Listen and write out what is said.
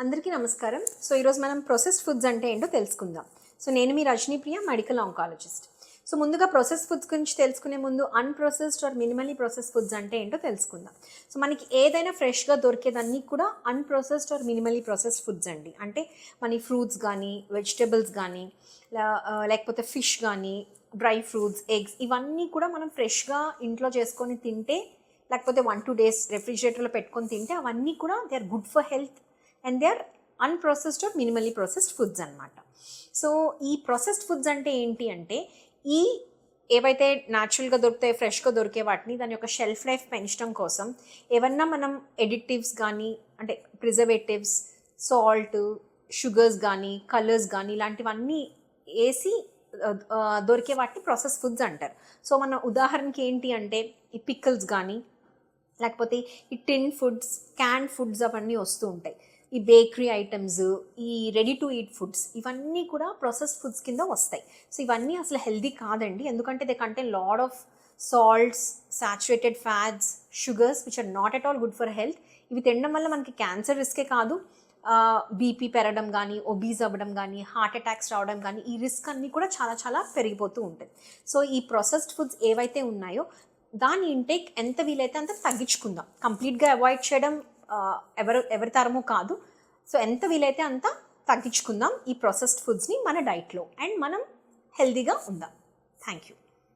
అందరికీ నమస్కారం. సో ఈరోజు మనం ప్రాసెస్డ్ ఫుడ్స్ అంటే ఏంటో తెలుసుకుందాం. సో నేను మీ రజనీప్రియ, మెడికల్ ఆంకాలజిస్ట్. సో ముందుగా ప్రాసెస్ ఫుడ్స్ గురించి తెలుసుకునే ముందు unprocessed or minimally process foods అంటే ఏంటో తెలుసుకుందాం. సో మనకి ఏదైనా ఫ్రెష్గా దొరికేదన్నీ కూడా unprocessed or minimally processed foods అండి. అంటే మన ఫ్రూట్స్ కానీ, వెజిటబుల్స్ కానీ, లేకపోతే ఫిష్ కానీ, డ్రై ఫ్రూట్స్, ఎగ్స్, ఇవన్నీ కూడా మనం ఫ్రెష్గా ఇంట్లో చేసుకొని తింటే, లేకపోతే 1-2 days రెఫ్రిజిరేటర్లో పెట్టుకొని తింటే అవన్నీ కూడా they are good for health and they are unprocessed or minimally processed foods అనమాట. సో ఈ ప్రాసెస్డ్ ఫుడ్స్ అంటే ఏంటి అంటే, ఈ ఏవైతే న్యాచురల్గా దొరుకుతాయి, ఫ్రెష్గా దొరికే వాటిని దాని యొక్క షెల్ఫ్ లైఫ్ పెంచడం కోసం ఏమన్నా మనం ఎడిటివ్స్ కానీ, అంటే ప్రిజర్వేటివ్స్, సాల్ట్, షుగర్స్ కానీ, కలర్స్ కానీ ఇలాంటివన్నీ వేసి దొరికే వాటిని ప్రాసెస్ ఫుడ్స్ అంటారు. సో మన ఉదాహరణకి ఏంటి అంటే ఈ పికిల్స్ కానీ, లేకపోతే ఈ టిన్ ఫుడ్స్, క్యాన్ ఫుడ్స్ అవన్నీ వస్తూ ఉంటాయి. ఈ బేకరీ ఐటమ్స్, ఈ రెడీ టు ఈట్ ఫుడ్స్, ఇవన్నీ కూడా ప్రాసెస్డ్ ఫుడ్స్ కింద వస్తాయి. సో ఇవన్నీ అసలు హెల్దీ కాదండి, ఎందుకంటే they contain lot of salts, saturated fats, sugars which are not at all good for health. ఇవి తినడం వల్ల మనకి క్యాన్సర్ రిస్కే కాదు, బీపీ పెరగడం కానీ, ఒబీస్ అవ్వడం కానీ, హార్ట్ అటాక్స్ రావడం కానీ, ఈ రిస్క్ అన్నీ కూడా చాలా చాలా పెరిగిపోతూ ఉంటుంది. సో ఈ ప్రాసెస్డ్ ఫుడ్స్ ఏవైతే ఉన్నాయో దాని ఇంటేక్ ఎంత వీలైతే అంత తగ్గించుకుందాం. కంప్లీట్గా అవాయిడ్ చేయడం ఎవరి తరము కాదు. సో ఎంత వీలైతే అంత తగ్గించుకుందాం ఈ ప్రాసెస్డ్ ఫుడ్స్ని మన డైట్లో, అండ్ మనం హెల్తీగా ఉందాం. Thank you.